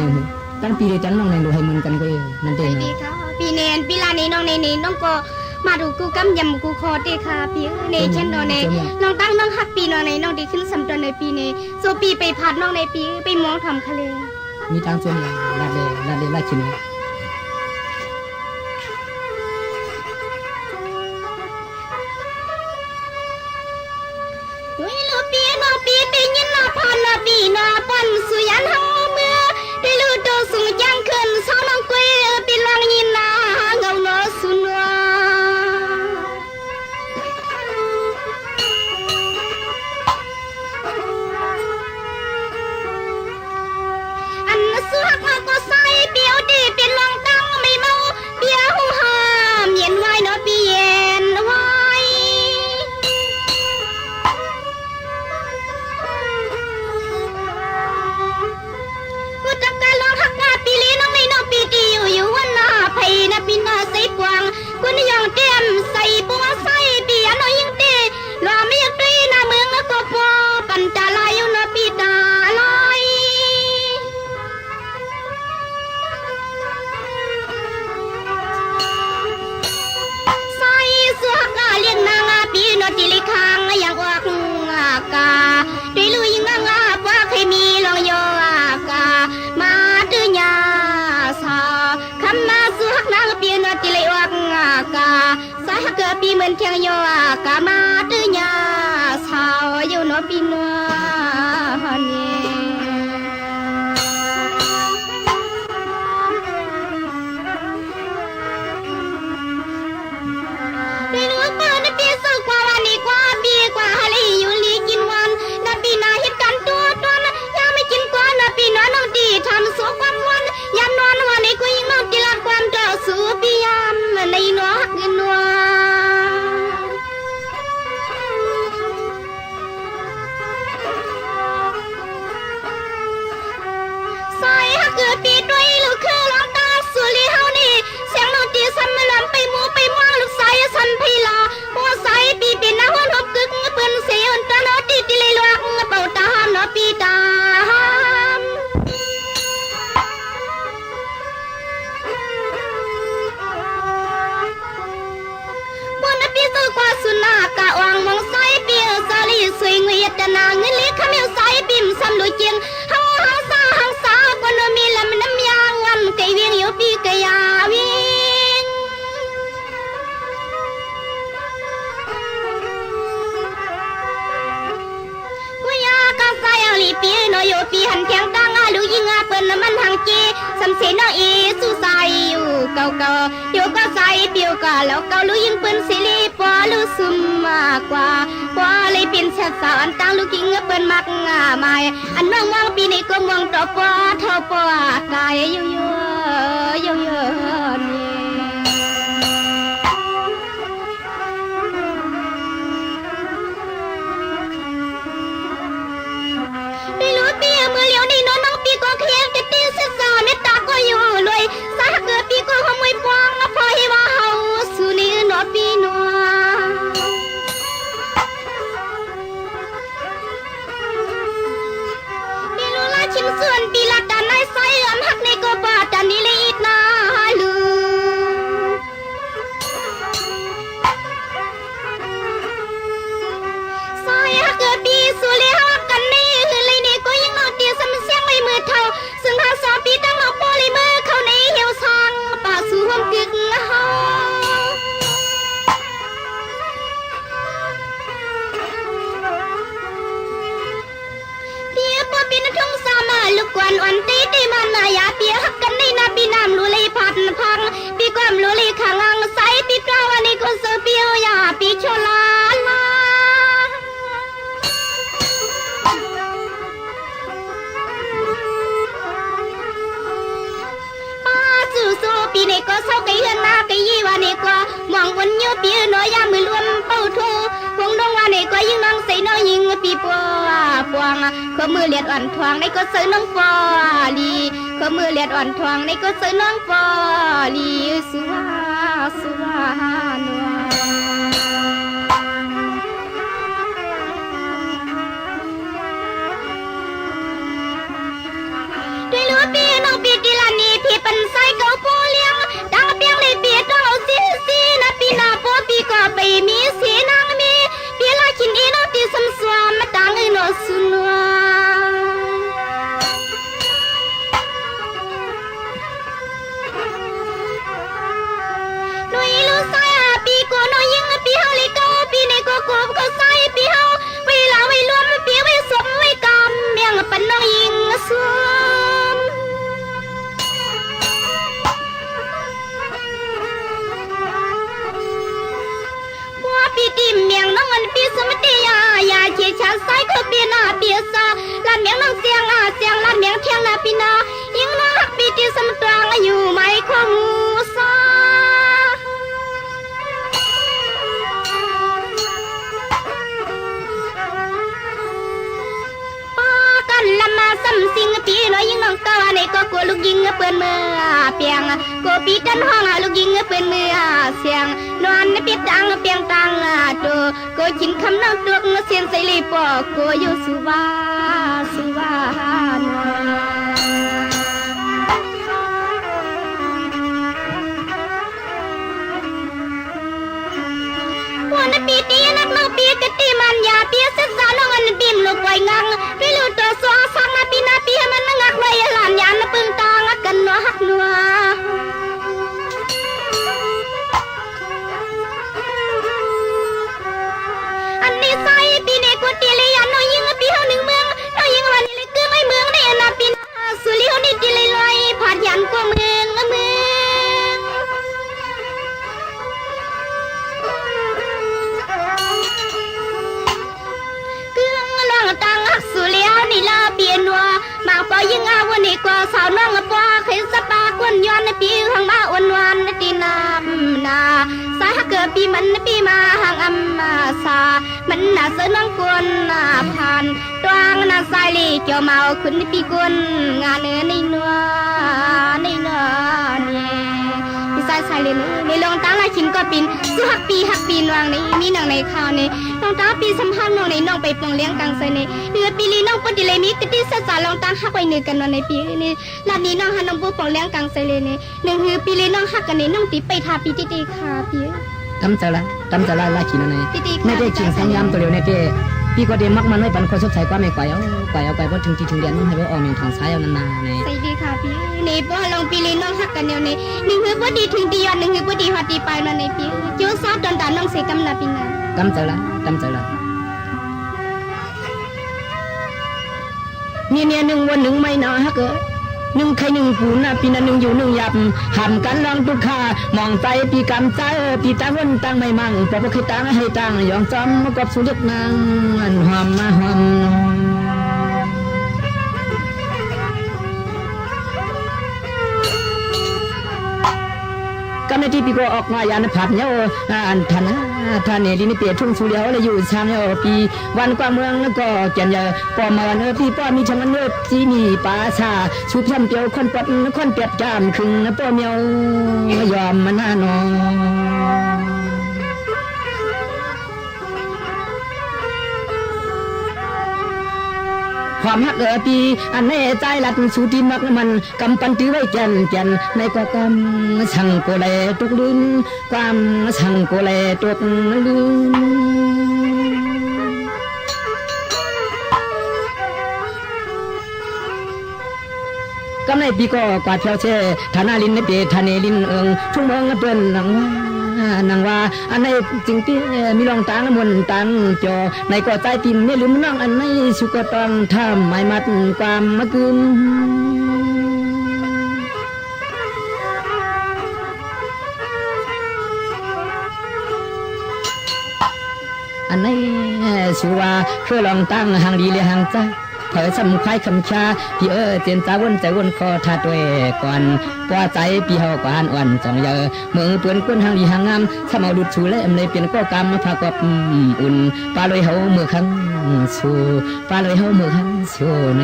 ตั้งปีเดียวจันน้องในดูให้มันกันก็นั่นเอง
ปีเนนปีลานี้น้องในนี้น้องก็มาดูกูกำยำกูคอเตค่ะปีเนเช่นน้องในน้องตั้งน้องฮักปีน้องในน้องดีขึ้นสำตอนในปีเนโซปีไปพัดน้องในปีไปมองทำทะเล
มีตังส่วนลาเดลาชิน
ปีนาปันสุยันหังเมื่อได้ลูโตสุจังขึ้นสาวน้องกุยปีลังยินนาเงาโนสุนวอันสุหักมาก็ใส่เปียวดีเป็นลองตั้งไม่เมาเปียวห้ามเย็นไว้เนาะปีเย็นไว้อยู่วันหน้าไผ่นะปีนาใส่กวางกุนยองเต็มใส่ปัวใส่เปียน้อยยิงเตะรอไม่อยากตีนาเมืองก็พอปันตาลายอยู่นะปีตาลายใส่เสื้อกาเลี้ยงนางปีนอติลิคางอย่างอากากาด้วยลุยงางาว่าเคยมีลองโยอากามาดื้อยาคำนาสุหักนางเปียนติเลวักกาสาหกปีเหมือนเทียงโยกามาดื้อยาสาวอยู่ สวยเงยตนาเงินเล็กขมิ้วใสปิ่มซ้ำลุยเจียงหังสาคนมีลำน้ำยางวันไก่เวียงอยู่ปีกะยาวิ่งกุยากาใส่อลีปีโนโยปีหันเทียงตังอาลูยิงอาเปิ้นมันหังเจสำเสนออีสู้ใส่อยู่เก่าเดี๋ยวก็ใส่เปียวก็แล้วเก่าลูยิงเปิ้นสิลีปอลูซุ่มมากกว่าปอเลยเป็นเชษสาวอันตังลูกยิงเปิ้นมักงาไม้อันน้องมองปีนี้ก็มองต่อปอเท่าปอกายอยู่นี่ไม่รู้ปีเมื่อเลี้ยวนี่น้องปีก็เคียงจะตีเสสาเมตตาก็อยู่รวยสาเกิดปีก็ขโมยปวงพอให้ว่าเฮาสุนีนอปีนัวปีรู้ละชิมส่วนปีละตาในไซอันหักในก็บาตานี้เลยนาลูซอยหักเกิดปีสุเลียหักกันนี่เลยนี่ก็ยังนอนเตียสมเสียงไม่มือเท่าซึ่งหาสาปีตั้งนอกโปลิมือเข้าในเหี่ยวซางป่าสู่ห่วงกึกเฮาเปียบ่ปีนทุ่งสามาลูกกวนอ่อนตีมานายาเปียหักกันในนาปีน้ำลุเลยพัดพังปีความลุเลยข้างอังใสปีกลาวันนี้ก็เสือเปียวยาปีโชลาลาปีนี้ก็เศร้าไก่เฮือนนาไก่ยี่วันนี้ก็มองวันเยอะปีน้อยยามือรวมเป้าทูพงดงวันนี้ก็ยิ่งน้องใส่น้อยยิงปีปัวปวงก็มือเลียดอ่อนทวงในก็ซื้อน้องฟอลีก็มือเลียดอ่อนทวงในก็ซื้อน้องฟอลีสุวานัวด้วยรู้ปีน้องปีกีฬานี้พี่เป็นไซเก่าปูเลี้ยงดังเปียงเลยปีต้องเอาซีนะปีนาโปปีก็ไปมีสีนางมีปีละขินอีน้องตีสมสวมมาตังอีโนสุนัวหนุ่ยลูกไซปีก็น้อยยิงปีเฮาเลยเก่าปีนี้ก็กบก็ไซปีเฮาเวลาไว้รวมปีไว้สมไว้กำเมียงปันน้องยิงสวมปีติเมียงน้องอันปีสมติยาเชี่ยชาไซก็ปีนาปีซาลานเมียงน้องเสียงลานเมียงเทียงนาปีนายิงนาปีติสมตรังอยู่ไม่คงซาปากันละมาซ้ำสิงปีน้อยยิงน้องตาในก็กลัวลูกยิงเปิ้นมือเปียงก็ปีกันห้องลูกยิงเปิ้นมือเสียงนอนในปีตังเปียงตังตัวก็จินคำน้องตัวเสียงใส่ลีปอก็อยู่สุวานัววันปีตีนักน้องปีกตีมันยาปีศึกษาน้องอันบิมลูกไว้งังพี่ลูกตัวสวาสังนาปีนาปีมันงักไว้หลานยานปึงตางกันนัวหักนัวอันนี้ใส่ปีนี้กูตีเลยยันน้อยยิงปีเฮาหนึ่งเมืองน้อยยิงวันนี้เลยคือไม่เมืองในอนาปีนาสุริโอนี่ตีเลยลอยผ่านยันกูเมืองตังสุเลียวนี่ลาเปียนัวมางปอยิงอาวันนี้ก็สาวน้องปอเคยสปาควนย้อนในปีหังมาอ้วนวันในตีนาสาเกิดปีมันปีมาหังอัมมาสามันน่าเสน้องกวนผ่านตวงน่าใส่ลีเกี่ยวเมาขึ้นในปีกวนงานในนัวนี่ใส่เลยในลงตาลายชินก็ปินสุหักปีนวางในมีหนังในข่าวในลงตาปีสัมพันธ์น้องในน้องไปปองเลี้ยงกลางใส่ในเนื้อปีลีน้องปนดิเลมีกติสัจจาลงตาหักไว้เนื้อกันนอนในปีนี้ลานี้น้องหันน้องปูปองเลี้ยงกลางใส่เลยเนี่ยหนึ่งคือปีลีน้องหักกันในน้องตีไปทาปีตีค่ะปี
ตำจะละลาชินอะไรไม่ได้ชิงสัญญาณตัวเดียวในเต้ พี่ก็เดมักมันไม่ปันคนสดใสกว่าไม่ก่อยเอาพอถึงที่ถึงเดือนให้ว่าออกเมียงทางซ้ายเอานานๆนี่
ใส่ดีค่ะพี่นี่ป้อลองปีลีน้องฮักกันเดียวนี่หนึ่งคือบ่ดีถึงดียอดหนึ่งคือบ่ดีฮอดดีไปนั่นนี่พี่โยซาตอนตาน้องเสกำนาพี่นะ
กำเจอละเนี่ยหนึ่งวันหนึ่งไม่นาฮักหนึ่งใครหนึ่งปูนะปีนั้นหนึ่งอยู่หนึ่งยับหำกันลองทุกขามองใจปีกำใจปีตั้งวันตั้งไม่มั่งปอบคือตั้งให้ตั้งยองจอมกับสุดเด็ดนางหอมมาหอมก็ในที่ปีก็ออกมาอย่างผัดเนี่ยอันท่านเนี่ยดินเปียทุ่งสุเลียวเลยอยู่ชามเนี่ยปีวันกว่าเมืองแล้วก็แก่นใหญ่ปอมาวันพี่ป้อมีช่างเนื้อจีนี่ป่าชาชุบช่ำเปียวคนปัดคนเปียดจามคึงป้อเมียวยอมมันน่านอความฮักปีอันในใจหลัดสูตีมักมันกำปันตื้อไว้แก่นในก็กำช่างโกเลตกลื่นความช่างโกเลตกลื่นกำในปีก็กวาดเพียวเช่ฐานาลินในเปฐานลินทุ่งเมืองเปิ้นนางว่าอันในจริงที่มีรองตางมนตางจอในก็ใจปินไม่ลืมน้องอันในสุกต้องทำไม่มัดความมะกึมอันในสุว่าคือรองตางห่างดีเลยห่างใจเผยสำควายคำชาพี่เตียนตาวนใจวนคอทาตัวก่อนปว่าใจพี่เฮากวานอ่อนจ่องเยอะเมืองเปือนก้นหางดีหางงามถ้าเมาดุดชูและเลยเปลี่ยนก็กรรมพากบอุ่นปลาลอยเฮาเมื่อครั้งชูปลาลอยเฮาเมื่อครั้งชูใน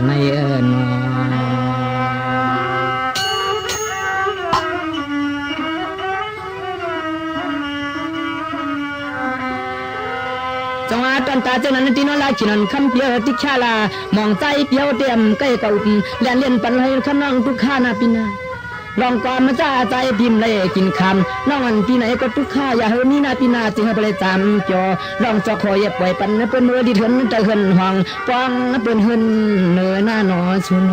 นอจังหวะตอนตาเจ้านั้นที่นอลาขินันคำเปียวติชาลามองใจเปียวเต็มใกล้เก่าเลียนปันให้ขน้องทุกข้านาปินาลองก่อนมาจ้าใจพิมพ์เลยกินคำน้องอันปีไหนก็ทุกข้าอย่าเฮมีนาปีนาจึงให้ไปเลยจำจอลองจอคอยปล่อยปันเป็นเมื่อดีเถินใจเฮินห้องปองเป็นเฮินเนื้อหน้าหนอชุน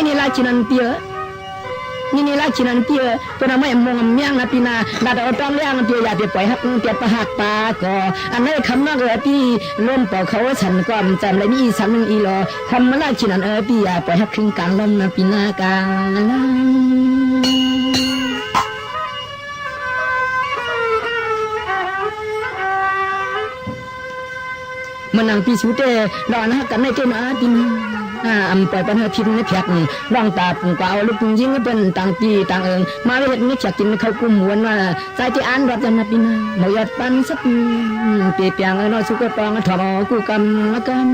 นี่ลาชินันเปียนี่ลาชินันเปียเป็นอะไรมองเมียงนะปีนาดาดเอาต้องเลี้ยงเปียอย่าเปียปล่อยฮักเปียประหักปาก็อันนี้คำนอกปีล้มเป่าเขาฉันก็จำเลยมีสามหนึ่งอีหลอคำมาลาชินันปีอย่าปล่อยฮักครึ่งกลางลมนะปีนากลางมันนั่งปีสุดเตะรอนะกันในเกมอาดินปล่อยปัญหาทินในแผกร่างตาปุ่งกว่าเอาลูกปุ่งยิงเป็นต่างปีต่างมาเห็นนี่จะกินเขากุมหวนว่าใจที่อ่านรัตนปินาเมื่อยัดปันสักเปียงน้อยสุกปองถอดกูกำกัน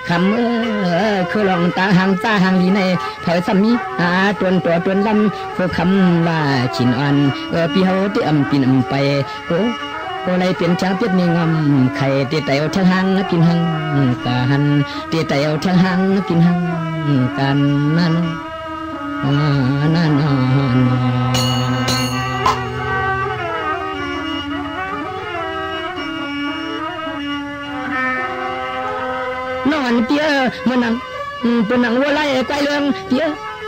คำคือลองตาหางดีในเผยสามีตัวลำคือคำว่าชินอ่อนปีเฮาที่ปีนไปโอ้ไรเปลี่ยนช้างเปลี่ยนมีงำไข่เตะเตวทั้งหางกินหังกันเตะเตวทั้งหางกินหังกันนั่นนอนเปียมันนังเป็นนังวัวไล่ไกลเรื่องเปีย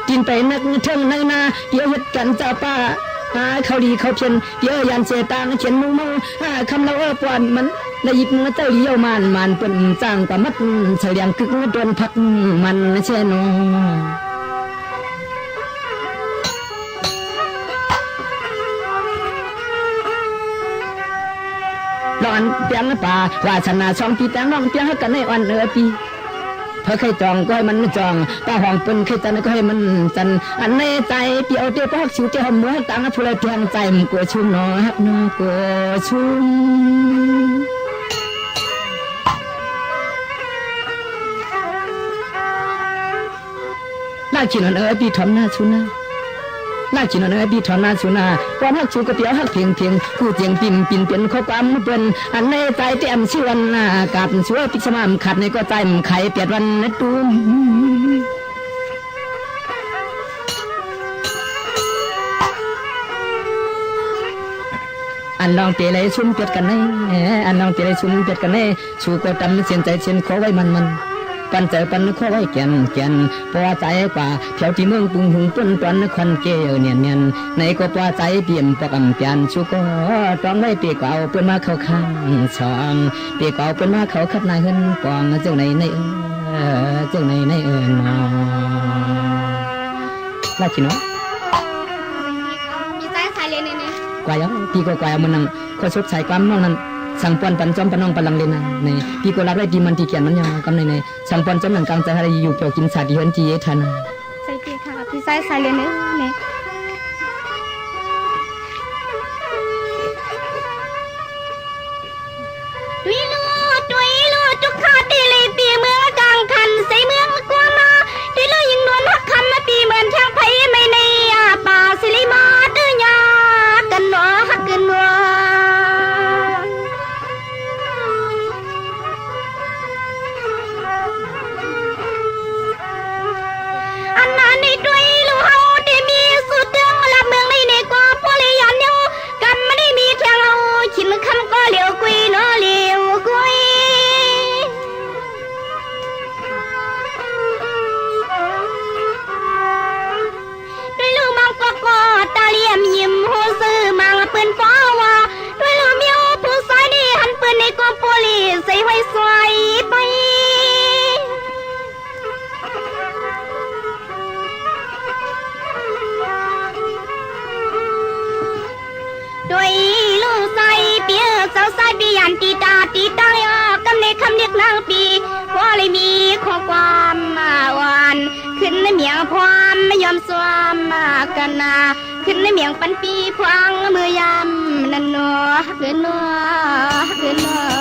กินไปนักเทิงในนาเปียเฮ็ดกันเจ้าป้าเขาดีเขาเพียนเปียยันเสตางเขียนมูคำเราปอนมันได้ยิบมาเต้าเยี่ยวมันเป็นจ้างกว่ามัดเสียงกึกโดนพักมันเช่นอหลอนเปียงป่าวาสนาช่องปีแตงน้องเปียงกันในวันปีเพอเคยจองก็ให้มันจองป้าห้องปืนเคยจันก็ให้มันจันอันในใจเปียวเตี้ยพักชิวเตี้ยหมือตังผู้ใดเพียงใจมันกลัวชุ่มนอฮักนอกลัวชุ่มน่าขินอันปีทำหน้าชุนนะ น่าชินเอาพี่ถอนนาสุนาก่อนฮักชูกระเปียวฮักเพียงกู้เจียงปิ่มเป็นข้อความเปิ้นอันในใจเต็มชวนกาดชัวพิสมามขัดในก็ใจไข่เปียดวันนตูมอันลองเตะเลยชุ่มเปียดกันแน่อันลองเตะเลยชุ่มเปียดกันแน่ชูก็ตำเสียนใจเชียนขอไว้มันปันใจปันขอไว้แก่นพอใจกว่าเพียวที่เมืองกรุงหุงต้นตอนควันเกยเนียนในก็พอใจเปลี่ยนปกอำเปลี่ยนชูก็ต้องไว้ปีกเอาเปิ้นมาเข้าข้างช่องปีกเอาเปิ้นมาเข้าคัดนายเฮินปองเจ้าในเจ้าในนอลาชิโน
มีใจสายเรียนนี่
กวายพี่ก็กวายมันนั่งก็ชดใช้ความน้องนั้นสั่งปอนปันจอมปนองปลังเลนะในพี่ก็รับได้ดีมันที่เขียนมันยังกำในสั่งปอนจอมหนังกลางใจให้อยู่เกี่ยวกินสาดีเฮินจีเอทานา
ใจเปียค่ะพี่ใจสายเรียนนี่ตุยลูจุกขาตีเลยปีเมืองกลางคันใส่เมืองกลัวมาตุยลูยิงนวลหักคำมาปีเหมือนช่างไผ่ไม่ในป่าสิริมาตื้อยากันหนอหักกันหนออันนั้นในตุยลูเฮาที่มีสุดเตืองละเมืองในก็พอเลยยันเดียวกันไม่ได้มีแข่งเอาขินคำก็เหลียวกุยเนาะเหลียวกุยด้วยลูกมังก็ตาเลี่ยมยิ้มหูซื้อมังปืนฟ้าว่าด้วยลูกเมียวผู้สายดีหันปืนในกองโปลีใส่ไว้สวยไปด้วยลูกใส่เปียเสาใส่ปียันตีตายกำในคำเรียกนางปีว่าเลยมีข้อความหวานขึ้นในเมียงพรามไม่ยอมสวมกันขึ้นในเมียงปันปีพวางมือยำนั่นนัวเกินนัว